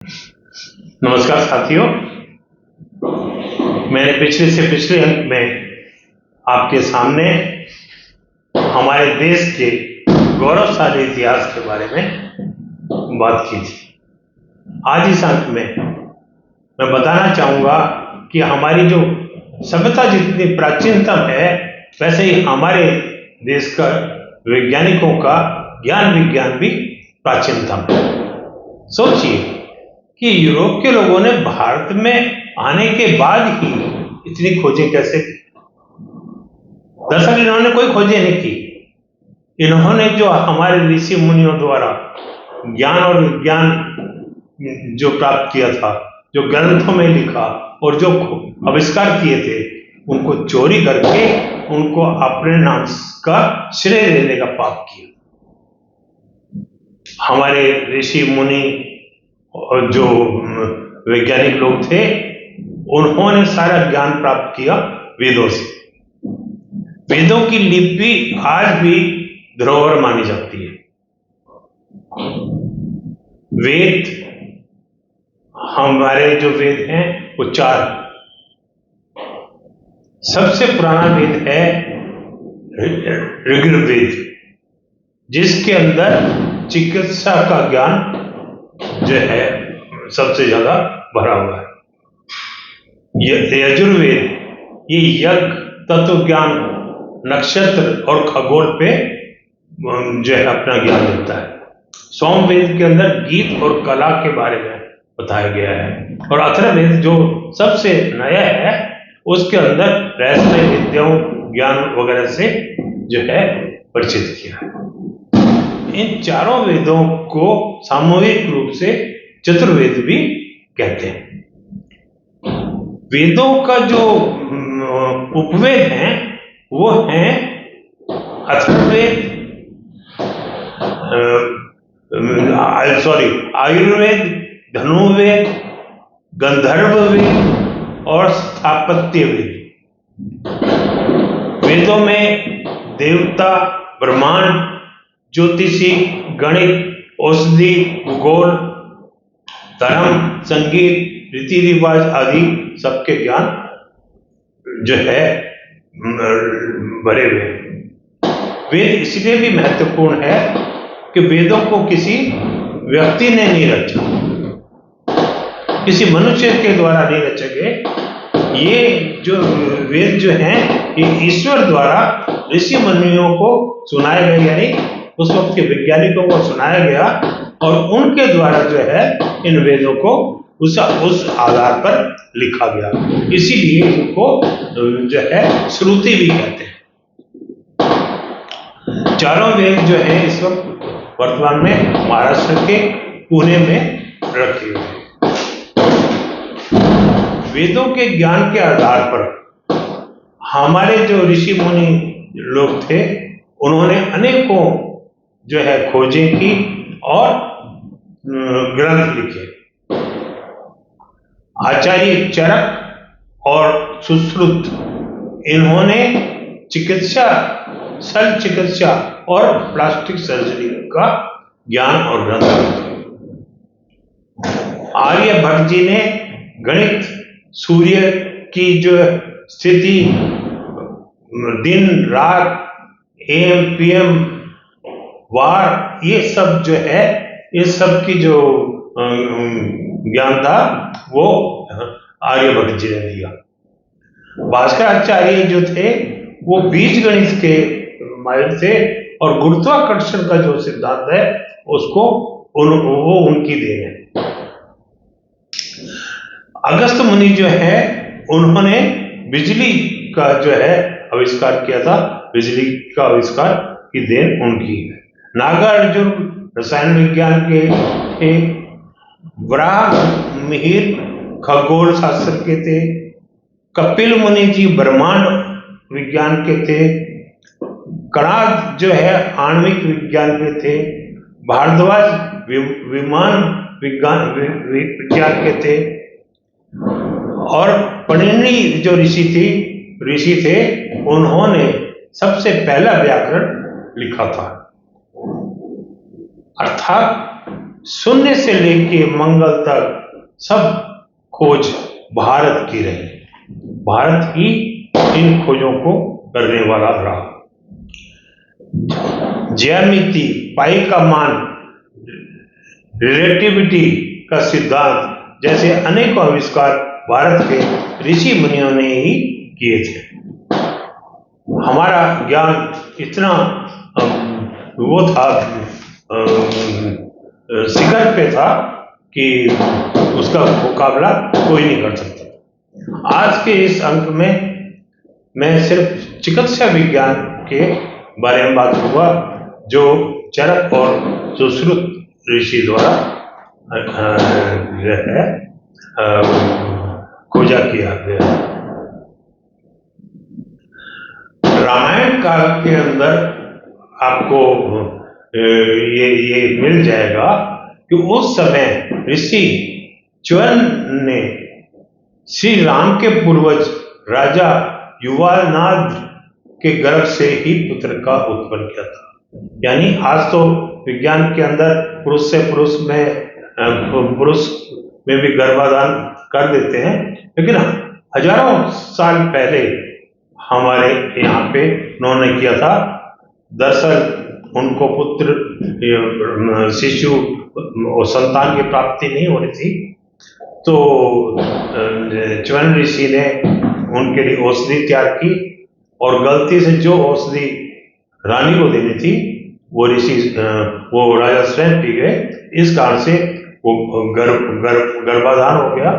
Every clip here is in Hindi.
नमस्कार साथियों, मैंने पिछले अंक में आपके सामने हमारे देश के गौरवशाली इतिहास के बारे में बात की थी। आज इस अंक में मैं बताना चाहूँगा कि हमारी जो सभ्यता जितनी प्राचीनतम है, वैसे ही हमारे देश का वैज्ञानिकों का ज्ञान विज्ञान भी प्राचीनतम है। सोचिए कि यूरोप के लोगों ने भारत में आने के बाद ही इतनी खोजें कैसे की। दरअसल इन्होंने कोई खोजें नहीं की। इन्होंने जो हमारे ऋषि मुनियों द्वारा ज्ञान और विज्ञान जो प्राप्त किया था, जो ग्रंथों में लिखा और जो आविष्कार किए थे, उनको चोरी करके उनको अपने नाम का श्रेय देने का पाप किया। हमारे ऋषि मुनि और जो वैज्ञानिक लोग थे, उन्होंने सारा ज्ञान प्राप्त किया वेदों से। वेदों की लिपि आज भी धरोहर मानी जाती है। वेद, हमारे जो वेद हैं वो 4। सबसे पुराना वेद है ऋग्वेद, जिसके अंदर चिकित्सा का ज्ञान जो है सबसे ज्यादा भरा हुआ है। यजुर्वेद ये यज्ञ, तत्व ज्ञान, नक्षत्र और खगोल पे जो है अपना ज्ञान देता है। सोमवेद के अंदर गीत और कला के बारे में बताया गया है। और अथर्ववेद जो सबसे नया है, उसके अंदर रहस्य विद्याओं, ज्ञान वगैरह से जो है परिचित किया है। इन चारों वेदों को सामूहिक रूप से चतुर्वेद भी कहते हैं। वेदों का जो उपवेद हैं वो हैं अथर्ववेद, आयुर्वेद, धनुर्वेद, गंधर्ववेद और स्थापत्यवेद। वेदों में देवता, ब्रह्मांड, ज्योतिषी, गणित, औषधि, भूगोल, धर्म, संगीत, रीति रिवाज आदि सबके ज्ञान जो है भरे हुए हैं। वेद इसलिए भी महत्वपूर्ण है कि वेदों को किसी व्यक्ति ने नहीं रचा, किसी मनुष्य के द्वारा नहीं रचे गए। ये जो वेद जो हैं, ये ईश्वर द्वारा ऋषि मुनियों को सुनाए गए, यानी उस वक्त के वैज्ञानिकों को सुनाया गया और उनके द्वारा जो है इन वेदों को उस आधार पर लिखा गया। इसीलिए इनको जो है श्रुति भी कहते हैं। चारों वेद जो है इस वक्त वर्तमान में महाराष्ट्र के पुणे में रखे हुए हैं। वेदों के ज्ञान के आधार पर हमारे जो ऋषि मुनि लोग थे, उन्होंने अनेकों जो है खोजें की और ग्रंथ लिखे। आचार्य चरक और सुश्रुत, इन्होंने चिकित्सा, शल्य चिकित्सा और प्लास्टिक सर्जरी का ज्ञान और ग्रंथ लिखे। आर्यभट्ट जी ने गणित, सूर्य की जो स्थिति, दिन रात, AM PM, वार, ये सब जो है, इस सब की जो ज्ञान था वो आर्यभट्ट जी ने दिया। भास्कराचार्य जो थे वो बीज गणित के माहिर थे और गुरुत्वाकर्षण का जो सिद्धांत है उसको वो उनकी देन है। अगस्त मुनि जो है, उन्होंने बिजली का जो है आविष्कार किया था। बिजली का आविष्कार की देन उनकी है। नागार्जुन रसायन विज्ञान के थे। वराह मिहिर खगोल शास्त्र के थे। कपिल मुनि जी ब्रह्मांड विज्ञान के थे। कणाद जो है आणविक विज्ञान के थे। भारद्वाज विमान विज्ञान के थे। और पणिनि जो ऋषि थे, उन्होंने सबसे पहला व्याकरण लिखा था। अर्थात शून्य से लेके मंगल तक सब खोज भारत की रही। भारत ही इन खोजों को करने वाला रहा। ज्यामिति, पाई का मान, रिलेटिविटी का सिद्धांत जैसे अनेकों आविष्कार भारत के ऋषि मुनियों ने ही किए थे। हमारा ज्ञान इतना वो था, शिखर पे था कि उसका मुकाबला कोई नहीं कर सकता। आज के इस अंक में मैं सिर्फ चिकित्सा विज्ञान के बारे में बात करूंगा, जो चरक और सुश्रुत ऋषि द्वारा खोजा किया गया। रामायण काल के अंदर आपको ये मिल जाएगा कि उस समय ऋषि च्वन ने श्री राम के पूर्वज राजा युवानाद के गर्भ से ही पुत्र का उत्पन्न किया था। यानी आज तो विज्ञान के अंदर पुरुष से पुरुष में भी गर्भाधान कर देते हैं, लेकिन हजारों साल पहले हमारे यहाँ पे उन्होंने किया था। दरअसल उनको पुत्र शिशु और संतान की प्राप्ति नहीं हो रही थी, तो च्वन ऋषि ने उनके लिए औषधि तैयार की और गलती से जो औषधि रानी को देनी थी वो राजा स्वयं पी गए। इस कारण से वो गर्भाधान हो गया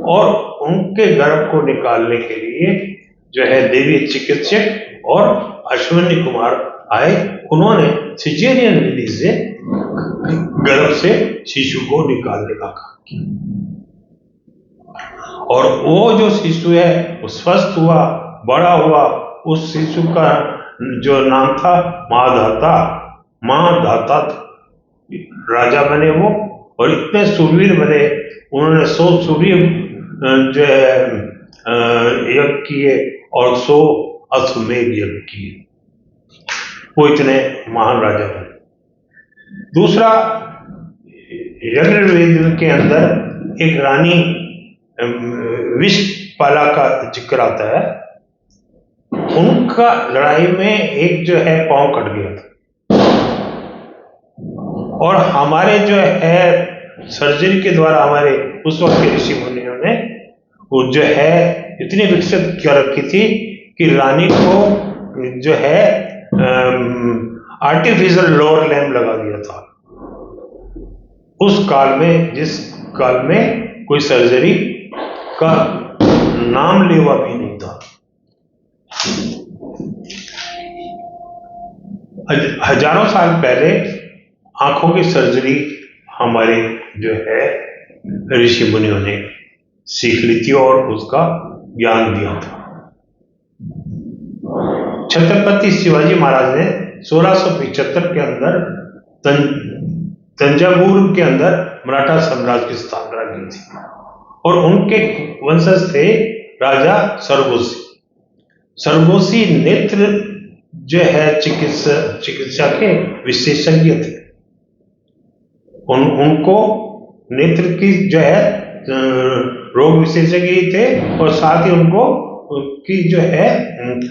और उनके गर्भ को निकालने के लिए जो है देवी चिकित्सक और अश्विनी कुमार आए। उन्होंने सिजेरियन विधि से गर्भ से शिशु को निकालने का काम किया और वो जो शिशु है वो स्वस्थ हुआ, बड़ा हुआ। उस शिशु का जो नाम था माँ धाता राजा बने वो, और इतने सुरवीर बने, उन्होंने 100 सुरवीर जो है यज्ञ किए और 100 अश्वमेध यज्ञ किए। वो इतने महान राजा बने। दूसरा, यज्ञवेद के अंदर एक रानी विषपाला का जिक्र आता है। उनका लड़ाई में एक जो है पांव कट गया था और हमारे जो है सर्जरी के द्वारा हमारे उस वक्त के ऋषि मुनियों ने वो जो है इतनी विकसित कर रखी थी कि रानी को जो है आर्टिफिशियल लोअर लैम्ब लगा दिया था उस काल में, जिस काल में कोई सर्जरी का नाम लेवा भी नहीं था। हजारों साल पहले आंखों की सर्जरी हमारे जो है ऋषि मुनियों ने सीख ली थी और उसका ज्ञान दिया था। छत्रपति शिवाजी महाराज ने 1675 के अंदर तंजावुर के अंदर मराठा साम्राज्य की स्थापना की थी और उनके वंशज थे राजा सरगोशी नेत्र जो है चिकित्सा के विशेषज्ञ थे। उनको नेत्र की जो है रोग विशेषज्ञ थे और साथ ही उनको की जो है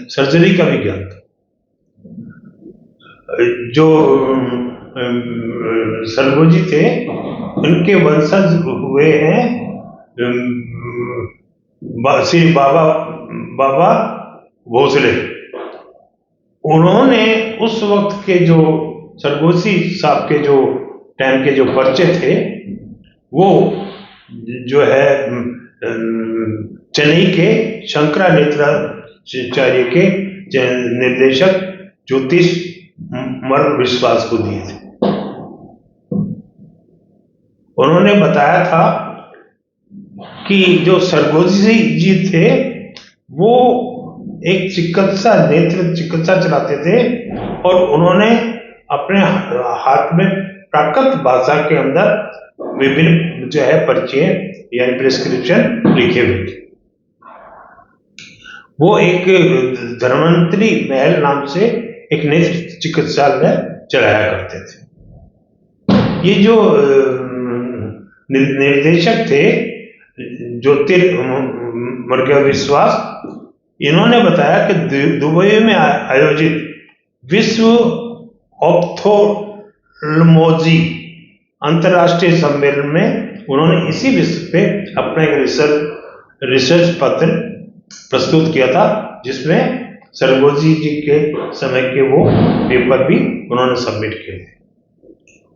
सर्जरी का भी ज्ञान था। जो सरगोजी थे उनके वंशज हुए हैं श्री बाबा भोसले। उन्होंने उस वक्त के जो सरगोशी साहब के जो टाइम के जो पर्चे थे वो जो है चेन्नई के शंकरा नेत्राचार्य के निर्देशक ज्योतिष मर्ग विश्वास को दिए थे। उन्होंने बताया था कि जो सरगोशी जी थे वो एक नेत्र चिकित्सा चलाते थे और उन्होंने अपने हाथ में प्राकृत भाषा के अंदर विभिन्न जो है पर्चे यानी प्रिस्क्रिप्शन लिखे हुए थे। वो एक धन्वंतरी महल नाम से एक नेत्र चिकित्सालय चलाया करते थे। ये जो निर्देशक थे ज्योतिर्मर्ग विश्वास, इन्होंने बताया कि दुबई में आयोजित विश्व ऑप्थोल्मोलॉजी अंतर्राष्ट्रीय सम्मेलन में उन्होंने इसी विषय पे अपना एक रिसर्च पत्र प्रस्तुत किया था, जिसमें सरगोजी जी के समय के वो पेपर भी उन्होंने सबमिट किए थे।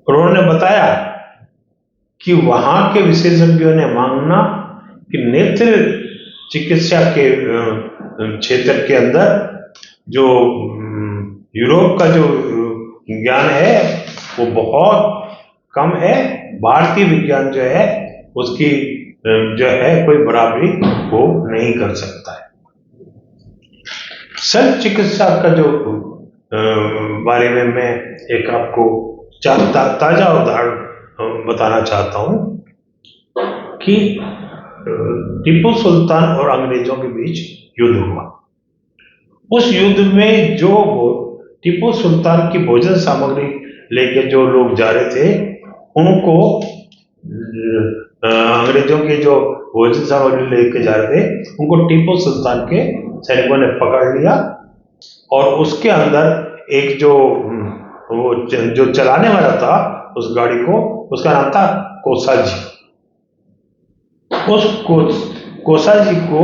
उन्होंने बताया कि वहां के विशेषज्ञों ने मानना कि नेत्र चिकित्सा के क्षेत्र के अंदर जो यूरोप का जो ज्ञान है वो बहुत कम है। भारतीय विज्ञान जो है उसकी जो है कोई बराबरी वो नहीं कर सकता है। शल्य चिकित्सा का जो बारे में मैं एक आपको ताजा उदाहरण बताना चाहता हूं कि टीपू सुल्तान और अंग्रेजों के बीच युद्ध हुआ। उस युद्ध में जो टीपू सुल्तान की भोजन सामग्री लेके जो लोग जा रहे थे, उनको अंग्रेजों के जो भोजन सामग्री लेके जा रहे थे, उनको टीपू सुल्तान के सैनिकों ने पकड़ लिया और उसके अंदर एक जो चलाने वाला था उस गाड़ी को, उसका नाम था कोसाजी। उस कोसाजी को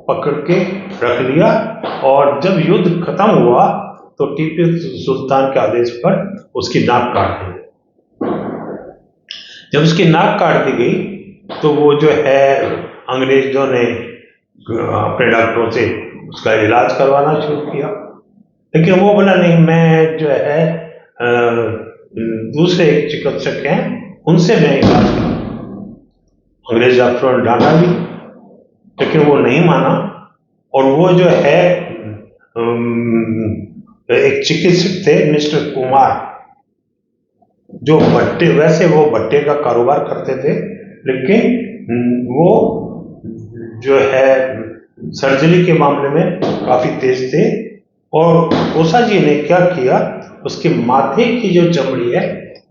पकड़ के रख लिया और जब युद्ध खत्म हुआ तो टीपू सुल्तान के आदेश पर उसकी नाक काट दी। जब उसकी नाक काट दी गई तो वो जो है अंग्रेजों ने अपने डॉक्टरों से उसका इलाज करवाना शुरू किया, लेकिन वो बोला नहीं, मैं जो है दूसरे एक चिकित्सक हैं उनसे मैं इलाज करूँ। अंग्रेज डॉक्टरों ने डांटा भी, लेकिन वो नहीं माना और वो जो है एक चिकित्सक थे मिस्टर कुमार, जो भट्टे, वैसे वो भट्टे का कारोबार करते थे, लेकिन वो जो है सर्जरी के मामले में काफी तेज थे। और कोसा जी ने क्या किया, उसके माथे की जो चमड़ी है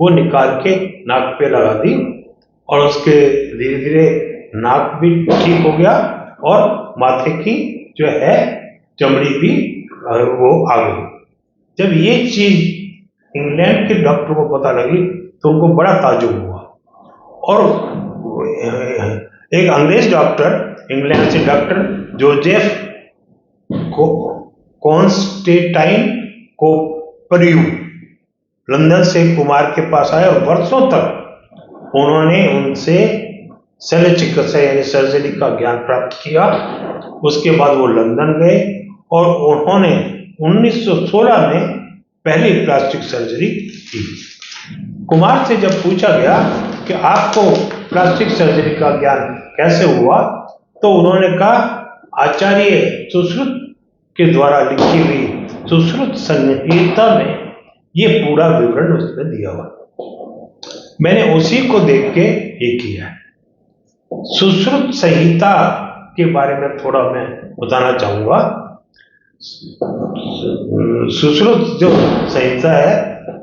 वो निकाल के नाक पे लगा दी और उसके धीरे धीरे नाक भी ठीक हो गया और माथे की जो है चमड़ी भी वो आ गई। जब ये चीज इंग्लैंड के डॉक्टर को पता लगी तो उनको बड़ा ताज्जुब हुआ और एक अंग्रेज डॉक्टर, इंग्लैंड से डॉक्टर जोसेफ कॉन्स्टेंटाइन कोपरियू लंदन से कुमार के पास आए और वर्षों तक उन्होंने उनसे शल्य चिकित्सा यानी सर्जरी का ज्ञान प्राप्त किया। उसके बाद वो लंदन गए और उन्होंने 1916 में पहली प्लास्टिक सर्जरी की। कुमार से जब पूछा गया कि आपको प्लास्टिक सर्जरी का ज्ञान कैसे हुआ, तो उन्होंने कहा आचार्य सुश्रुत के द्वारा लिखी हुई सुश्रुत संहिता में ये पूरा विवरण उसने दिया हुआ, मैंने उसी को देख के ये किया है। सुश्रुत संहिता के बारे में थोड़ा मैं बताना चाहूंगा। सुश्रुत जो संहिता है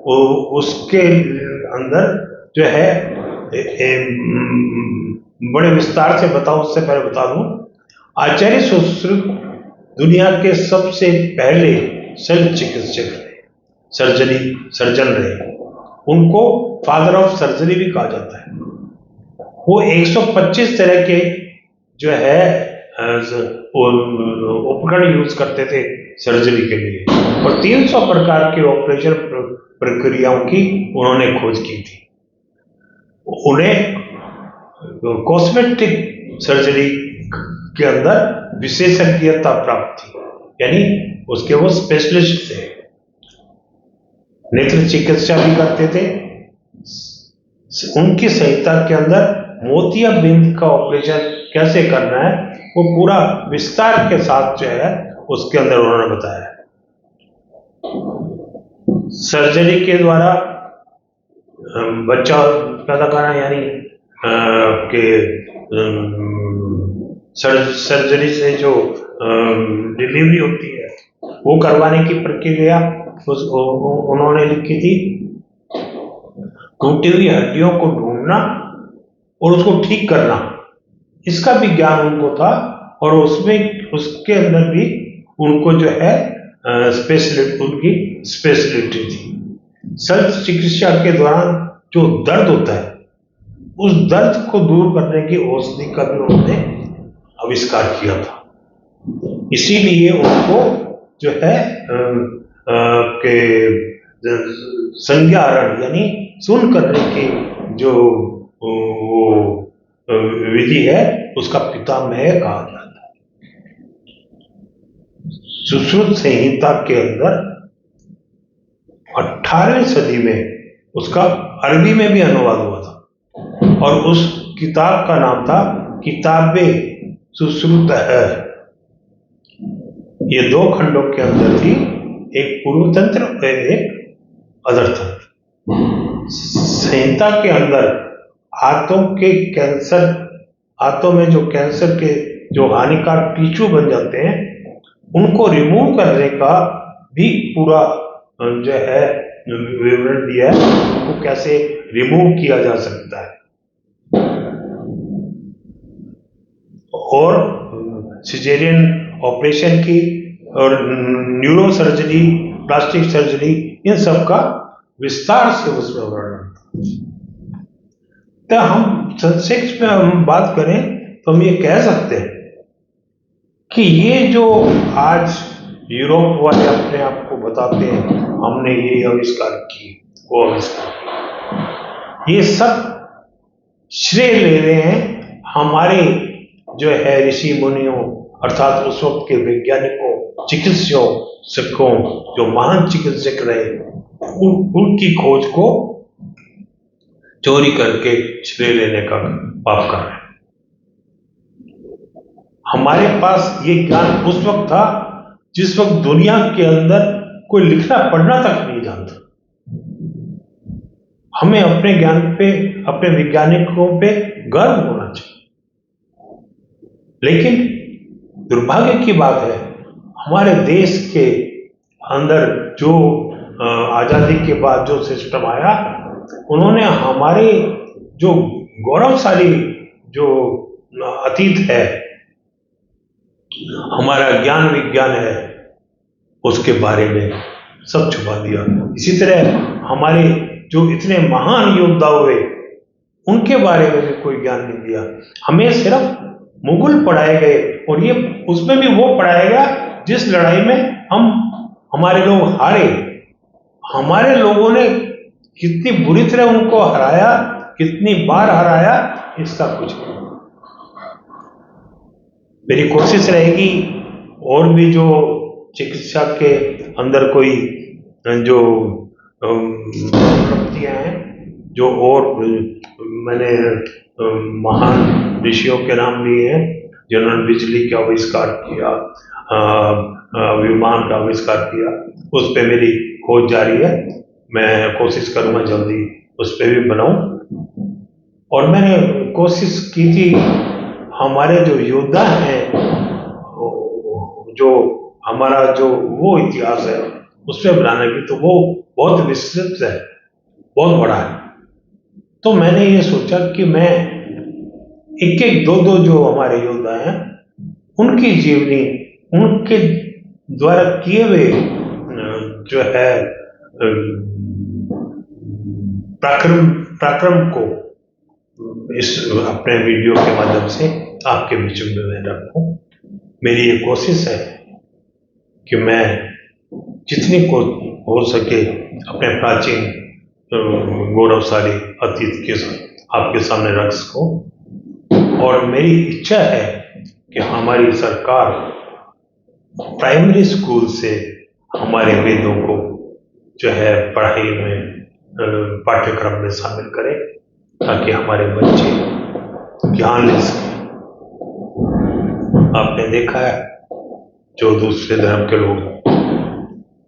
वो उसके अंदर जो है बड़े विस्तार से बताऊं, उससे पहले बता दूं, आचार्य सुश्रुत दुनिया के सबसे पहले शल्य चिकित्सक रहे, सर्जन रहे। उनको फादर ऑफ सर्जरी भी कहा जाता है। वो 125 तरह के जो है उपकरण यूज करते थे सर्जरी के लिए और 300 प्रकार के ऑपरेशन प्रक्रियाओं की उन्होंने खोज की थी। उन्हें कॉस्मेटिक सर्जरी के अंदर विशेषज्ञता प्राप्त थी, यानी उसके वो स्पेशलिस्ट थे। नेत्र चिकित्सा भी करते थे। उनकी संहिता के अंदर मोतियाबिंद का ऑपरेशन कैसे करना है वो पूरा विस्तार के साथ जो है उसके अंदर उन्होंने बताया। सर्जरी के द्वारा बच्चा पैदा करना यानी कि सर्जरी से जो डिलीवरी होती है वो करवाने की प्रक्रिया उन्होंने लिखी थी। टूटी हुई हड्डियों को ढूंढना और उसको ठीक करना, इसका भी ज्ञान उनको था। और उसमें उसके अंदर भी उनको जो है उनकी स्पेशलिटी थी। शल्य चिकित्सा के दौरान जो दर्द होता है, उस दर्द को दूर करने की औषधि का भी उन्होंने आविष्कार किया था। इसीलिए उनको जो है के संज्ञाहरण यानी सुन करने की जो वो विधि है, उसका पितामह कहा जाता है। सुश्रुत संहिता के अंदर 18वीं सदी में उसका अरबी में भी अनुवाद हुआ था और उस किताब का नाम था किताबे सुश्रुत है। ये 2 खंडों के अंदर थी, एक पूर्व तंत्र और एक अधर तंत्र। संहिता के अंदर हाथों के कैंसर, हाथों में जो कैंसर के जो हानिकारक टिश्यू बन जाते हैं, उनको रिमूव करने का भी पूरा जो है विवरण दिया है, उनको कैसे रिमूव किया जा सकता है। और सिजेरियन ऑपरेशन की और न्यूरो सर्जरी, प्लास्टिक सर्जरी, इन सब का विस्तार से उसमें वर्णन। तो हम संक्षेप में हम बात करें तो हम ये कह सकते हैं कि ये जो आज यूरोप वाले अपने आप को बताते हैं हमने ये आविष्कार की, वो आविष्कार की, ये सब श्रेय ले रहे हैं हमारे जो है ऋषि मुनियों, अर्थात उस वक्त के वैज्ञानिकों, चिकित्सकों, जो महान चिकित्सक रहे, उनकी खोज को चोरी करके श्रेय लेने का पाप कर रहे हैं। हमारे पास ये ज्ञान उस वक्त था जिस वक्त दुनिया के अंदर कोई लिखना पढ़ना तक नहीं जानता। हमें अपने ज्ञान पे, अपने वैज्ञानिकों पे गर्व होना चाहिए। लेकिन दुर्भाग्य की बात है, हमारे देश के अंदर जो आजादी के बाद जो सिस्टम आया, उन्होंने हमारे जो गौरवशाली जो अतीत है, हमारा ज्ञान विज्ञान है, उसके बारे में सब छुपा दिया। इसी तरह हमारे जो इतने महान योद्धा हुए, उनके बारे में भी कोई ज्ञान नहीं दिया। हमें सिर्फ मुगल पढ़ाए गए, और ये उसमें भी वो पढ़ाया गया जिस लड़ाई में हमारे लोग हारे। हमारे लोगों ने कितनी बुरी तरह उनको हराया, कितनी बार हराया, इसका कुछ नहीं। मेरी कोशिश रहेगी और भी जो चिकित्सा के अंदर कोई जो प्रवृत्तियां हैं, जो और मैंने महान ऋषियों के नाम लिए हैं जिन्होंने बिजली का आविष्कार किया, विमान का आविष्कार किया, उस पर मेरी खोज जारी है। मैं कोशिश करूंगा जल्दी उस पर भी बनाऊं। और मैंने कोशिश की थी हमारे जो योद्धा हैं, जो हमारा जो वो इतिहास है उस पर बनाने की, तो वो बहुत विस्तृत है, बहुत बड़ा है। तो मैंने ये सोचा कि मैं एक एक दो दो जो हमारे योद्धा हैं, उनकी जीवनी, उनके द्वारा किए हुए जो है पराक्रम को इस अपने वीडियो के माध्यम से आपके बीच में मैं रखूं। मेरी ये कोशिश है कि मैं जितनी को हो सके अपने प्राचीन गौरवशाली अतीत के आपके सामने रख सकूं। और मेरी इच्छा है कि हमारी सरकार प्राइमरी स्कूल से हमारे वेदों को जो है पढ़ाई में, पाठ्यक्रम में शामिल करे, ताकि हमारे बच्चे ज्ञान ले सकें। आपने देखा है जो दूसरे धर्म के लोग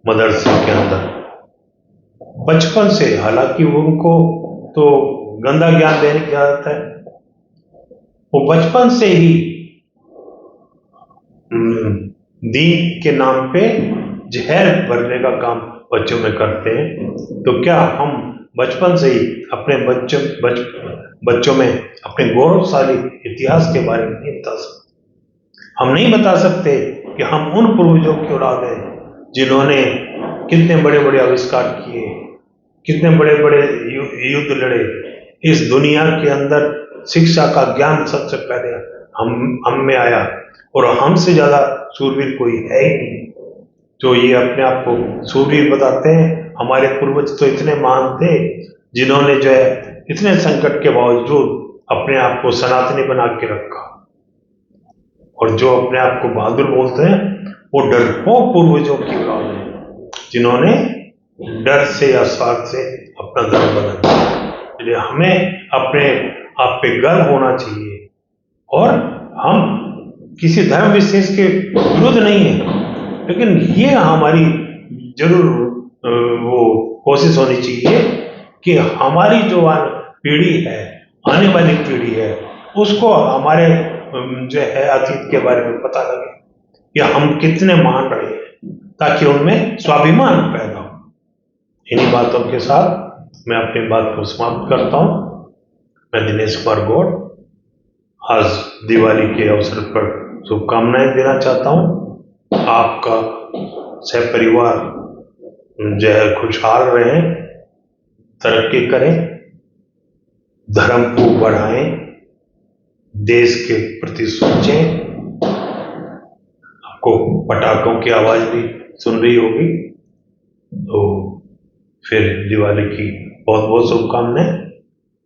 मदरसे के अंदर बचपन से, हालांकि उनको तो गंदा ज्ञान देने की आदत है, वो बचपन से ही दीन के नाम पे जहर भरने का काम बच्चों में करते हैं। तो क्या हम बचपन से ही अपने बच्चों में अपने गौरवशाली इतिहास के बारे में नहीं बता सकते। हम नहीं बता सकते कि हम उन पूर्वजों की औलाद हैं जिन्होंने कितने बड़े बड़े आविष्कार किए, कितने बड़े बड़े युद्ध लड़े। इस दुनिया के अंदर शिक्षा का ज्ञान सबसे पहले हम में आया, और हमसे ज्यादा सूरवीर कोई है ही नहीं। जो ये अपने आप को सूरवीर बताते हैं, हमारे पूर्वज तो इतने महान थे जिन्होंने जो है इतने संकट के बावजूद अपने आप को सनातनी बना के रखा। और जो अपने आप को बहादुर बोलते हैं वो डरपोक पूर्वजों की औलाद है जिन्होंने डर से या स्वार्थ से अपना धर्म बदल दिया। इसलिए हमें अपने आप पे गर्व होना चाहिए, और हम किसी धर्म विशेष के विरुद्ध नहीं है, लेकिन ये हमारी जरूर वो कोशिश होनी चाहिए कि हमारी जो पीढ़ी है, आने वाली पीढ़ी है, उसको हमारे जो है अतीत के बारे में पता लगे कि हम कितने महान रहे हैं, ताकि उनमें स्वाभिमान पैदा हो। इन्हीं बातों के साथ मैं अपनी बात को समाप्त करता हूँ। मैं दिनेश कुमार गौड़ आज दिवाली के अवसर पर शुभकामनाएं देना चाहता हूँ। आपका सहपरिवार जो है खुशहाल रहे, तरक्की करें, धर्म को बढ़ाएं, देश के प्रति सोचें। आपको पटाखों की आवाज भी सुन रही होगी, तो फिर दिवाली की बहुत बहुत शुभकामनाएं।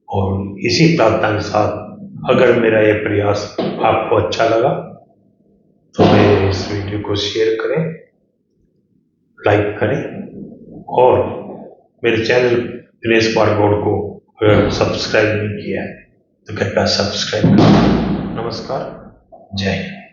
और इसी प्रार्थना के साथ अगर मेरा ये प्रयास आपको अच्छा लगा तो मेरे इस वीडियो को शेयर करें, लाइक करें, और मेरे चैनल दिनेश कुमार गौड़ को अगर सब्सक्राइब नहीं किया है तो कृपया सब्सक्राइब करें। नमस्कार, जय हिंद।